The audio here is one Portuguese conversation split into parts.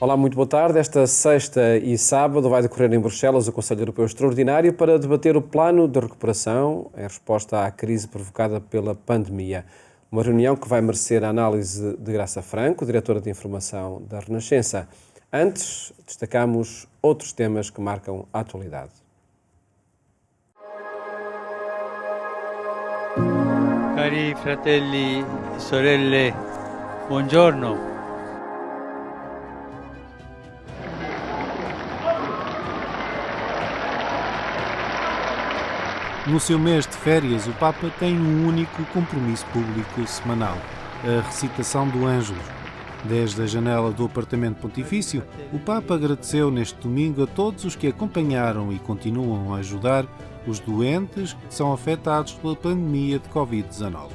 Olá, muito boa tarde. Esta sexta e sábado vai decorrer em Bruxelas o Conselho Europeu Extraordinário para debater o plano de recuperação em resposta à crise provocada pela pandemia. Uma reunião que vai merecer a análise de Graça Franco, diretora de informação da Renascença. Antes, destacamos outros temas que marcam a atualidade. Cari fratelli e sorelle, buongiorno. No seu mês de férias, o Papa tem um único compromisso público semanal, a recitação do Ângelus. Desde a janela do apartamento pontifício, o Papa agradeceu neste domingo a todos os que acompanharam e continuam a ajudar os doentes que são afetados pela pandemia de Covid-19.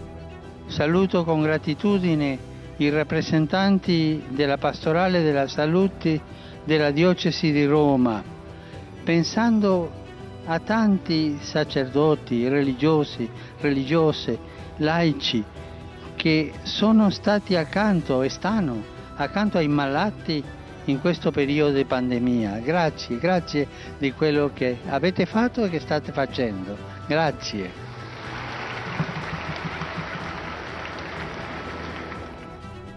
Saluto con gratitudine i rappresentanti della Pastorale della Salute della Diocesi di Roma, pensando a tanti sacerdoti, religiosi, religiose, laici che sono stati accanto e stanno accanto ai malati in questo periodo di pandemia. Grazie di quello che avete fatto e che state facendo. Grazie.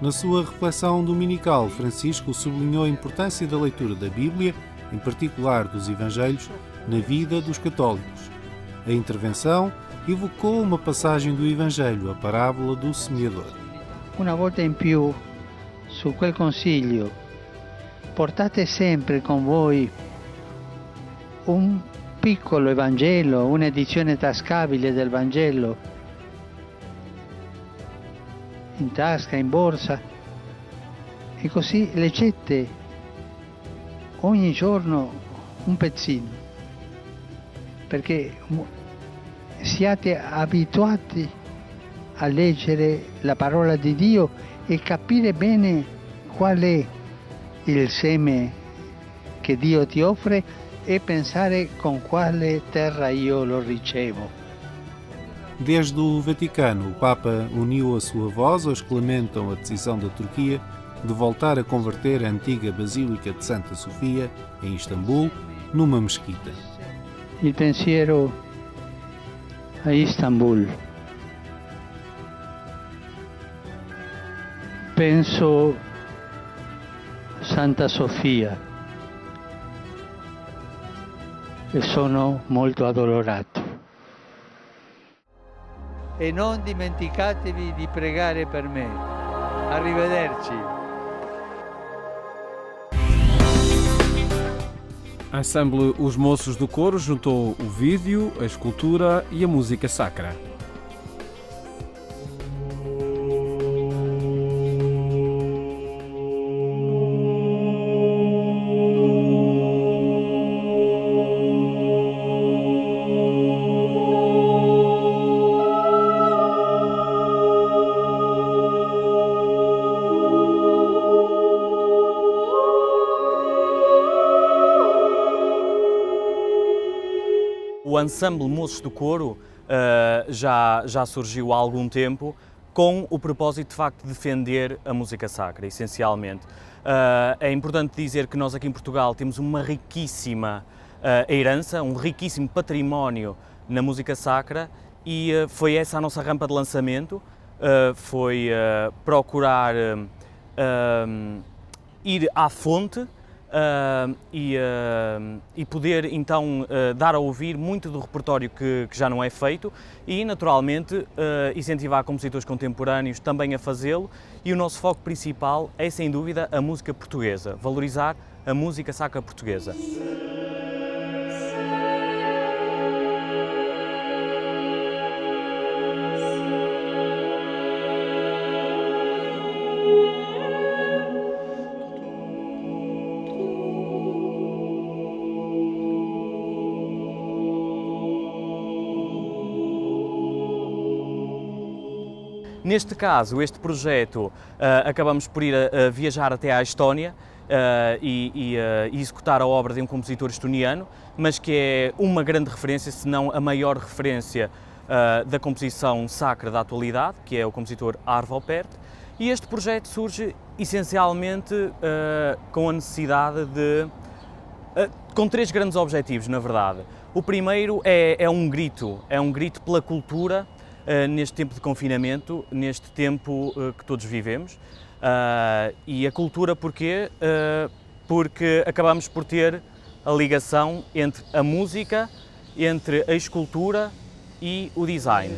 Na sua reflexão dominical, Francisco sublinhou a importância da leitura da Bíblia, em particular dos Evangelhos, na vida dos católicos. A intervenção evocou uma passagem do Evangelho, a parábola do semeador. Una volta in più su quel consiglio portate sempre con voi un piccolo Evangelo, un'edizione tascabile del Vangelo in tasca, in borsa, e così leggete ogni giorno un pezzino, perché siate abituati a leggere la parola di Dio e capire bene qual è il seme che Dio ti offre e pensare con quale terra io lo ricevo. Desde o Vaticano, o Papa uniu a sua voz aos que lamentam a decisão da Turquia de voltar a converter a antiga Basílica de Santa Sofia, em Istambul, numa mesquita. Il pensiero a Istanbul. Penso Santa Sofia e sono molto addolorato. E non dimenticatevi di pregare per me. Arrivederci. A ensemble Os Moços do Coro juntou o vídeo, a escultura e a música sacra. O ensemble Moços do Coro já surgiu há algum tempo com o propósito de facto de defender a música sacra, essencialmente. É importante dizer que nós aqui em Portugal temos uma riquíssima herança, um riquíssimo património na música sacra e foi essa a nossa rampa de lançamento, foi procurar ir à fonte e poder então dar a ouvir muito do repertório que já não é feito e naturalmente incentivar compositores contemporâneos também a fazê-lo, e o nosso foco principal é sem dúvida a música portuguesa, valorizar a música sacra portuguesa. Neste caso, este projeto, acabamos por ir viajar até à Estónia e executar a obra de um compositor estoniano, mas que é uma grande referência, se não a maior referência da composição sacra da atualidade, que é o compositor Arvo Pärt, E este projeto surge essencialmente com a necessidade com 3 grandes objetivos, na verdade. O primeiro é um grito pela cultura neste tempo de confinamento, neste tempo que todos vivemos. E a cultura porquê? Porque acabamos por ter a ligação entre a música, entre a escultura e o design.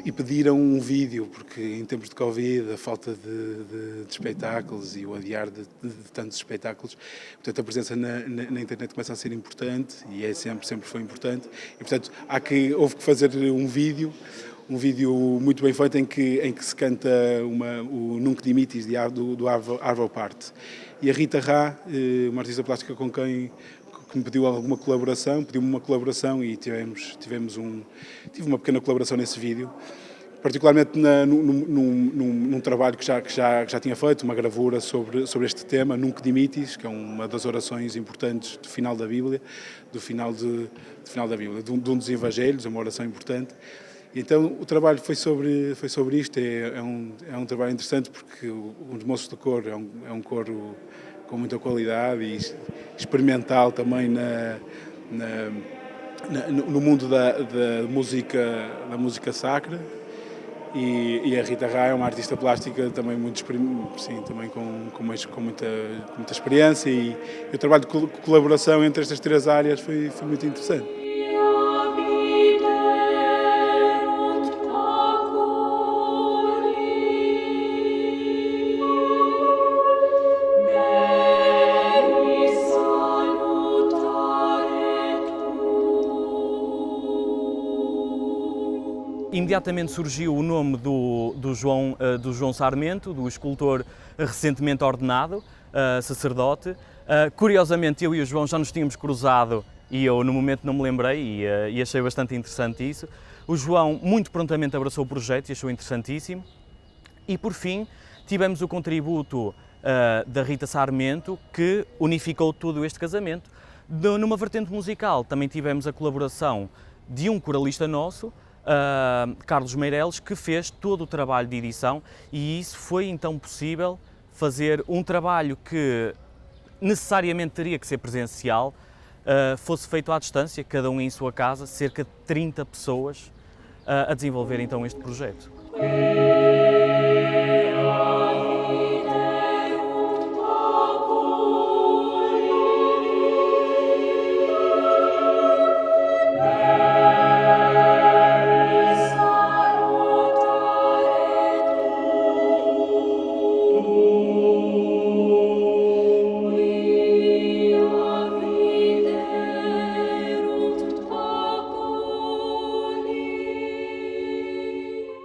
E pediram um vídeo, porque em tempos de Covid, a falta de espetáculos e o adiar de tantos espetáculos, portanto a presença na internet começa a ser importante e sempre foi importante. E portanto houve que fazer um vídeo muito bem feito em que se canta o Nunc Dimittis do Arvo Part. E a Rita Rá, uma artista plástica com quem que me pediu alguma colaboração, pediu-me uma colaboração e tive uma pequena colaboração nesse vídeo, particularmente num trabalho que já tinha feito, uma gravura sobre este tema, Nunc Dimittis, que é uma das orações importantes do final da Bíblia, de um dos Evangelhos, é uma oração importante. E então o trabalho foi sobre isto, é um trabalho interessante porque os Moços do Coro é um coro com muita qualidade e experimental também no mundo da música sacra, e a Rita Rá é uma artista plástica também também com muita experiência, e o trabalho de colaboração entre estas 3 áreas foi muito interessante. Imediatamente surgiu o nome do João Sarmento, do escultor recentemente ordenado, sacerdote. Curiosamente, eu e o João já nos tínhamos cruzado e eu no momento não me lembrei e achei bastante interessante isso. O João muito prontamente abraçou o projeto e achou interessantíssimo. E por fim tivemos o contributo da Rita Sarmento, que unificou todo este casamento. Numa vertente musical também tivemos a colaboração de um coralista nosso, Carlos Meireles, que fez todo o trabalho de edição, e isso foi então possível fazer um trabalho que necessariamente teria que ser presencial, fosse feito à distância, cada um em sua casa, cerca de 30 pessoas a desenvolver então este projeto.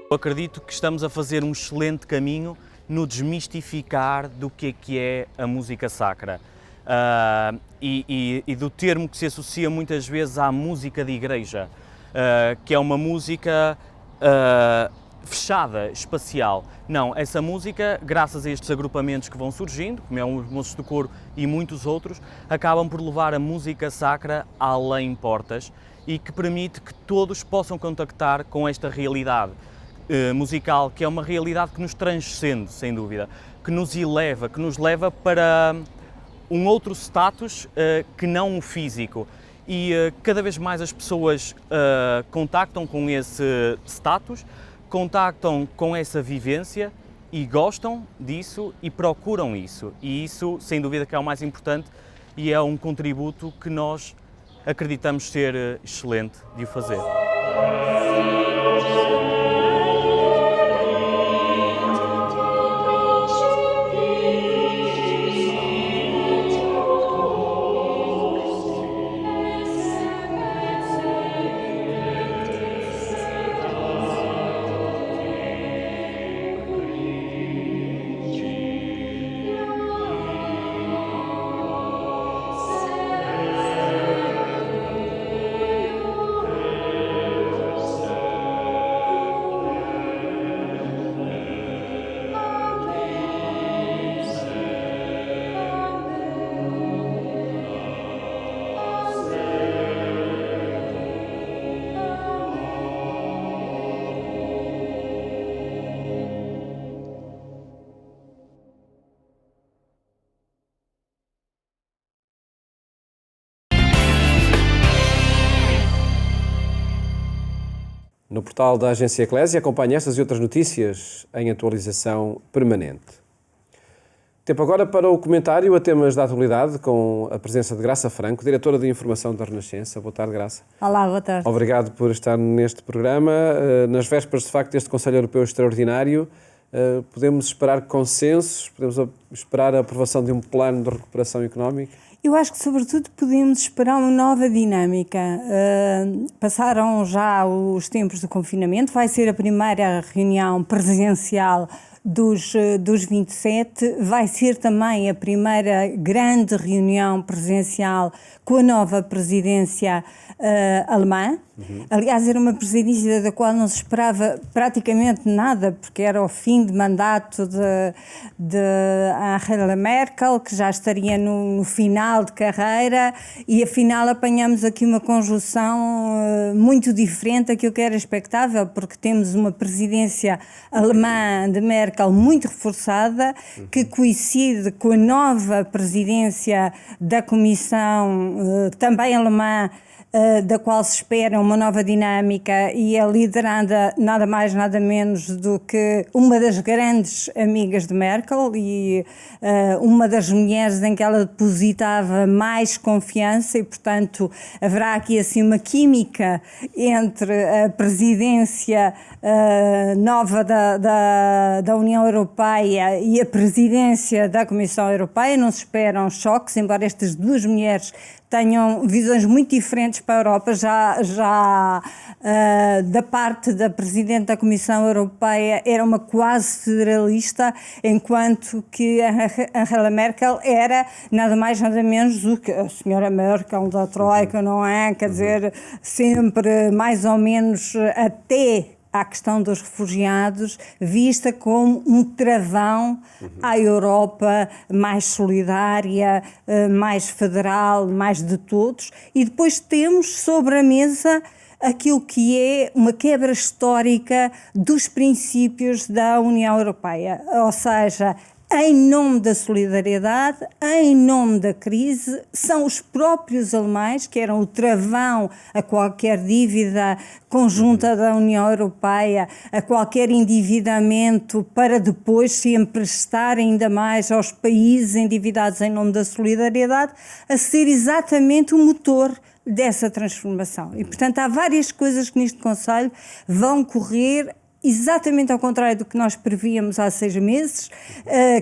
Eu acredito que estamos a fazer um excelente caminho no desmistificar do que é a música sacra e do termo que se associa muitas vezes à música de igreja, que é uma música fechada, espacial. Não, essa música, graças a estes agrupamentos que vão surgindo, como é os Moços do Coro e muitos outros, acabam por levar a música sacra além portas e que permite que todos possam contactar com esta realidade musical, que é uma realidade que nos transcende, sem dúvida, que nos eleva, que nos leva para um outro status que não o físico. E cada vez mais as pessoas contactam com esse status, contactam com essa vivência e gostam disso e procuram isso. E isso, sem dúvida, que é o mais importante e é um contributo que nós acreditamos ser excelente de o fazer. portal da Agência Eclésia. Acompanhe estas e outras notícias em atualização permanente. Tempo agora para o comentário a temas da atualidade, com a presença de Graça Franco, diretora de Informação da Renascença. Boa tarde, Graça. Olá, boa tarde. Obrigado por estar neste programa. Nas vésperas, de facto, deste Conselho Europeu Extraordinário, podemos esperar consensos, podemos esperar a aprovação de um plano de recuperação económica? Eu acho que, sobretudo, podemos esperar uma nova dinâmica. Passaram já os tempos de confinamento, vai ser a primeira reunião presencial dos 27, vai ser também a primeira grande reunião presencial com a nova presidência alemã. Aliás, era uma presidência da qual não se esperava praticamente nada, porque era o fim de mandato de Angela Merkel, que já estaria no final de carreira, e afinal apanhamos aqui uma conjunção muito diferente daquilo que era expectável, porque temos uma presidência alemã de Merkel muito reforçada, que coincide com a nova presidência da Comissão, também alemã, da qual se espera uma nova dinâmica, e é liderada nada mais nada menos do que uma das grandes amigas de Merkel e uma das mulheres em que ela depositava mais confiança, e portanto haverá aqui assim uma química entre a presidência nova da União Europeia e a presidência da Comissão Europeia. Não se esperam choques, embora estas duas mulheres tenham visões muito diferentes para a Europa. Já da parte da Presidente da Comissão Europeia era uma quase federalista, enquanto que a Angela Merkel era nada mais nada menos do que a senhora Merkel da Troika, não é? Quer dizer, sempre mais ou menos até à questão dos refugiados, vista como um travão à Europa mais solidária, mais federal, mais de todos. E depois temos sobre a mesa aquilo que é uma quebra histórica dos princípios da União Europeia, ou seja, em nome da solidariedade, em nome da crise, são os próprios alemães, que eram o travão a qualquer dívida conjunta da União Europeia, a qualquer endividamento para depois se emprestar ainda mais aos países endividados em nome da solidariedade, a ser exatamente o motor dessa transformação. E, portanto, há várias coisas que neste Conselho vão correr exatamente ao contrário do que nós prevíamos há 6 meses,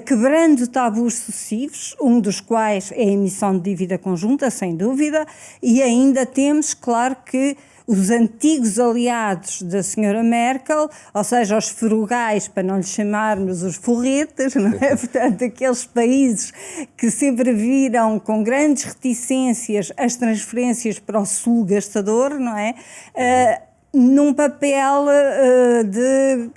quebrando tabus sucessivos, um dos quais é a emissão de dívida conjunta, sem dúvida, e ainda temos, claro, que os antigos aliados da senhora Merkel, ou seja, os frugais, para não lhes chamarmos os forretas, não é? Portanto, aqueles países que sempre viram com grandes reticências as transferências para o sul gastador, não é? Num papel de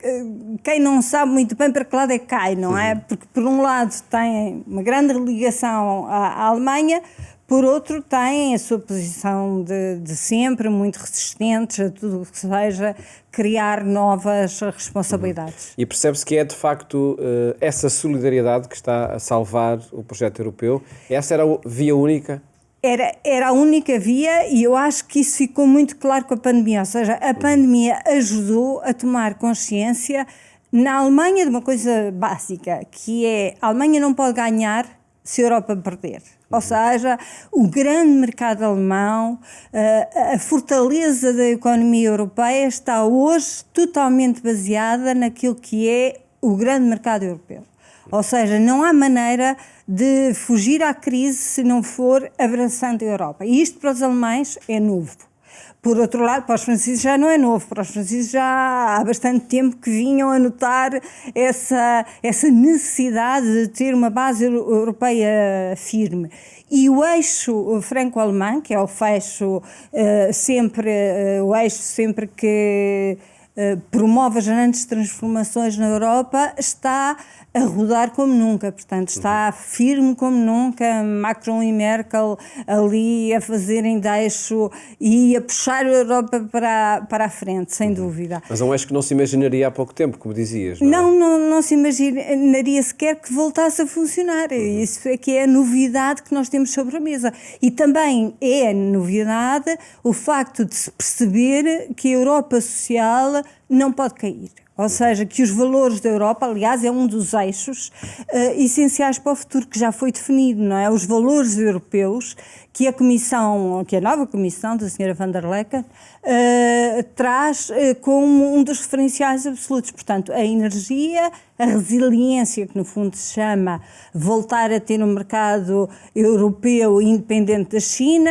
quem não sabe muito bem para que lado é que cai, não é? Porque por um lado tem uma grande ligação à Alemanha, por outro tem a sua posição de sempre, muito resistentes a tudo o que seja criar novas responsabilidades. E percebe-se que é de facto essa solidariedade que está a salvar o projeto europeu. Essa era a via única? Era a única via, e eu acho que isso ficou muito claro com a pandemia, ou seja, a pandemia ajudou a tomar consciência na Alemanha de uma coisa básica, que é a Alemanha não pode ganhar se a Europa perder. Ou seja, o grande mercado alemão, a fortaleza da economia europeia está hoje totalmente baseada naquilo que é o grande mercado europeu. Ou seja, não há maneira de fugir à crise se não for abraçando a Europa. E isto para os alemães é novo. Por outro lado, para os franceses já não é novo. Para os franceses já há bastante tempo que vinham a notar essa necessidade de ter uma base europeia firme. E o eixo franco-alemão, que é o eixo sempre que promove as grandes transformações na Europa, está a rodar como nunca, portanto está firme como nunca, Macron e Merkel ali a fazerem deixo e a puxar a Europa para a frente, sem dúvida. Mas é um eixo que não se imaginaria há pouco tempo, como dizias, não é? Não se imaginaria sequer que voltasse a funcionar. Isso é que é a novidade que nós temos sobre a mesa. E também é novidade o facto de se perceber que a Europa social não pode cair. Ou seja, que os valores da Europa, aliás, é um dos eixos essenciais para o futuro, que já foi definido, não é? Os valores europeus que a nova Comissão da Sra. Van der Leyen traz como um dos referenciais absolutos. Portanto, a energia, a resiliência, que no fundo se chama voltar a ter um mercado europeu independente da China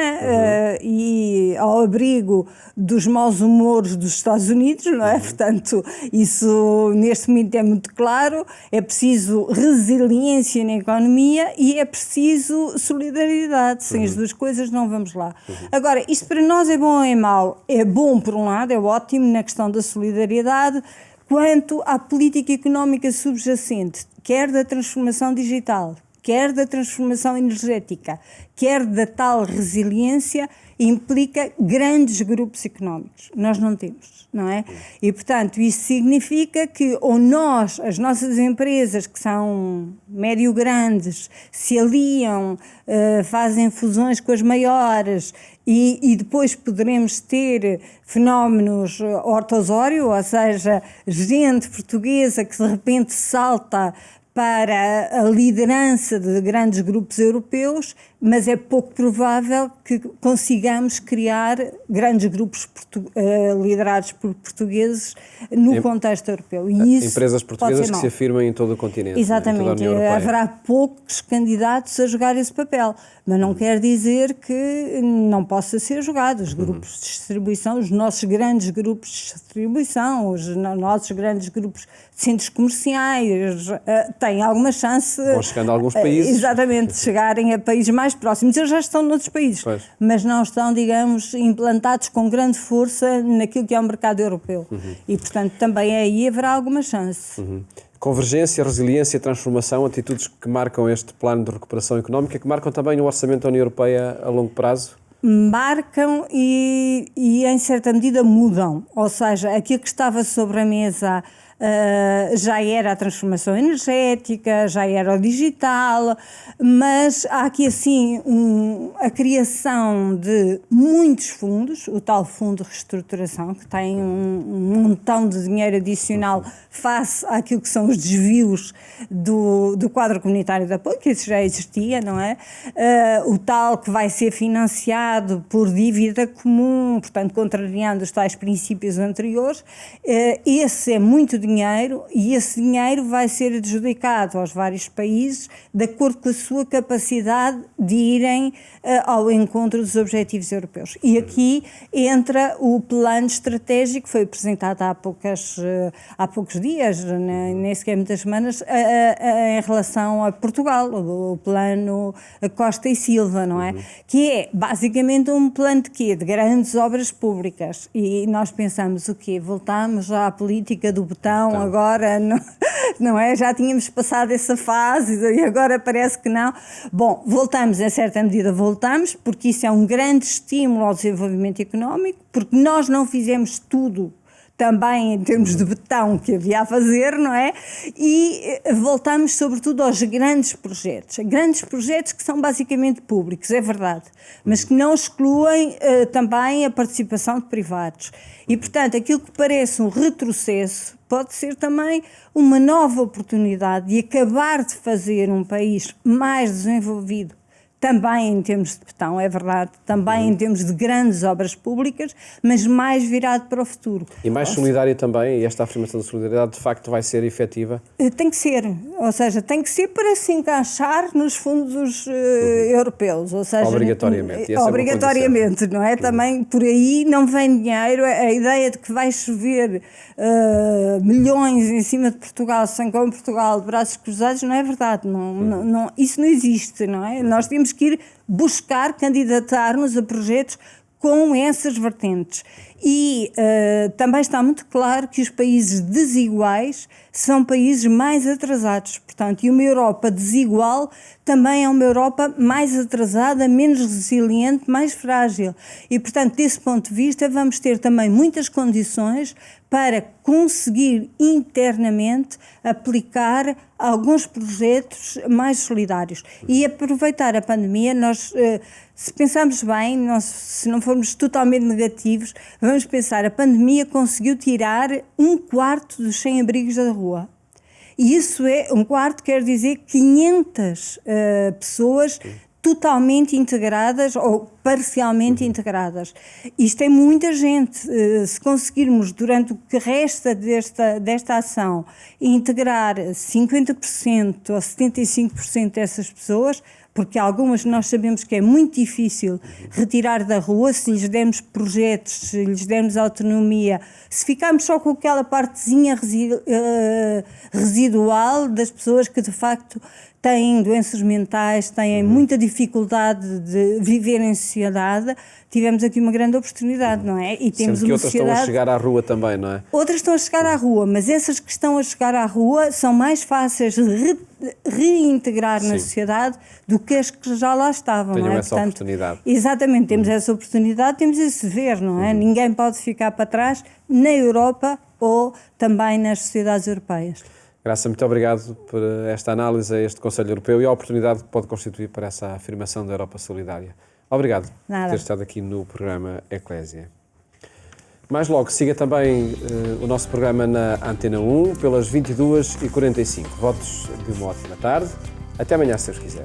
e ao abrigo dos maus humores dos Estados Unidos, não é? Portanto, isso neste momento é muito claro. É preciso resiliência na economia e é preciso solidariedade. Sem as duas coisas não vamos lá. Agora, isto para nós é bom ou é mau? É bom, por um lado, é ótimo na questão da solidariedade, quanto à política económica subjacente, quer da transformação digital, quer da transformação energética, quer da tal resiliência, implica grandes grupos económicos. Nós não temos, não é? E, portanto, isso significa que ou nós, as nossas empresas, que são médio-grandes, se aliam, fazem fusões com as maiores e depois poderemos ter fenómenos ortosório, ou seja, gente portuguesa que de repente salta para a liderança de grandes grupos europeus, mas é pouco provável que consigamos criar grandes grupos liderados por portugueses no contexto europeu. E isso empresas portuguesas que se afirmem em todo o continente. Exatamente. Haverá poucos candidatos a jogar esse papel, mas não quer dizer que não possa ser jogado. Os grupos de distribuição, os nossos grandes grupos de distribuição, os nossos grandes grupos de centros comerciais, têm alguma chance... Vão chegando a alguns países. Exatamente, de chegarem a países mais próximos. Eles já estão noutros países, mas não estão, digamos, implantados com grande força naquilo que é o mercado europeu. E, portanto, também aí haverá alguma chance. Convergência, resiliência, transformação, atitudes que marcam este plano de recuperação económica, que marcam também o orçamento da União Europeia a longo prazo? Marcam e em certa medida mudam. Ou seja, aquilo que estava sobre a mesa já era a transformação energética, já era o digital, mas há aqui assim a criação de muitos fundos, o tal fundo de reestruturação, que tem um montão de dinheiro adicional face àquilo que são os desvios do quadro comunitário de apoio, que isso já existia, não é? O tal que vai ser financiado por dívida comum, portanto contrariando os tais princípios anteriores, esse é muito dinheiro e esse dinheiro vai ser adjudicado aos vários países de acordo com a sua capacidade de irem ao encontro dos objetivos europeus. E aqui entra o plano estratégico que foi apresentado há poucos dias, nem sequer muitas semanas, em relação a Portugal, o plano Costa e Silva, não é? Que é basicamente um plano de quê? De grandes obras públicas. E nós pensamos o quê? Voltamos à política do botão, agora não é? Já tínhamos passado essa fase e agora parece que não. Bom, voltamos, em certa medida voltamos, porque isso é um grande estímulo ao desenvolvimento económico, porque nós não fizemos tudo também em termos de betão que havia a fazer, não é? E voltamos sobretudo aos grandes projetos que são basicamente públicos, é verdade, mas que não excluem também a participação de privados. E, portanto, aquilo que parece um retrocesso pode ser também uma nova oportunidade de acabar de fazer um país mais desenvolvido, também em termos de betão, é verdade, também em termos de grandes obras públicas, mas mais virado para o futuro. E mais solidária também, e esta afirmação de solidariedade de facto vai ser efetiva? Tem que ser, ou seja, tem que ser para se encaixar nos fundos europeus, ou seja... Obrigatoriamente. Obrigatoriamente, não é? Também por aí não vem dinheiro, a ideia de que vai chover milhões em cima de Portugal, sem como Portugal, de braços cruzados, não é verdade, isso não existe, não é? Nós temos que ir buscar, candidatar-nos a projetos com essas vertentes. E também está muito claro que os países desiguais são países mais atrasados, portanto, e uma Europa desigual também é uma Europa mais atrasada, menos resiliente, mais frágil. E, portanto, desse ponto de vista, vamos ter também muitas condições para conseguir internamente aplicar alguns projetos mais solidários. E aproveitar a pandemia, nós, se pensarmos bem, se não formos totalmente negativos, vamos pensar, a pandemia conseguiu tirar 1/4 dos sem-abrigos da rua. E isso é, 1/4 quer dizer 500 pessoas totalmente integradas ou parcialmente integradas. Isto é muita gente. Se conseguirmos, durante o que resta desta ação, integrar 50% ou 75% dessas pessoas, porque algumas nós sabemos que é muito difícil retirar da rua, se lhes dermos projetos, se lhes dermos autonomia, se ficarmos só com aquela partezinha residual das pessoas que de facto têm doenças mentais, têm muita dificuldade de viver em sociedade, tivemos aqui uma grande oportunidade, não é? E temos Sendo que uma outras sociedade... estão a chegar à rua também, não é? Outras estão a chegar à rua, mas essas que estão a chegar à rua são mais fáceis de reintegrar na sociedade do que as que já lá estavam. Tenham não é? essa oportunidade. Exatamente, temos essa oportunidade, temos esse dever, não é? Ninguém pode ficar para trás na Europa ou também nas sociedades europeias. Graça, muito obrigado por esta análise a este Conselho Europeu e a oportunidade que pode constituir para essa afirmação da Europa solidária. Obrigado por ter estado aqui no programa Eclésia. Mais logo, siga também o nosso programa na Antena 1 pelas 22h45. Votos de uma ótima tarde. Até amanhã, se Deus quiser.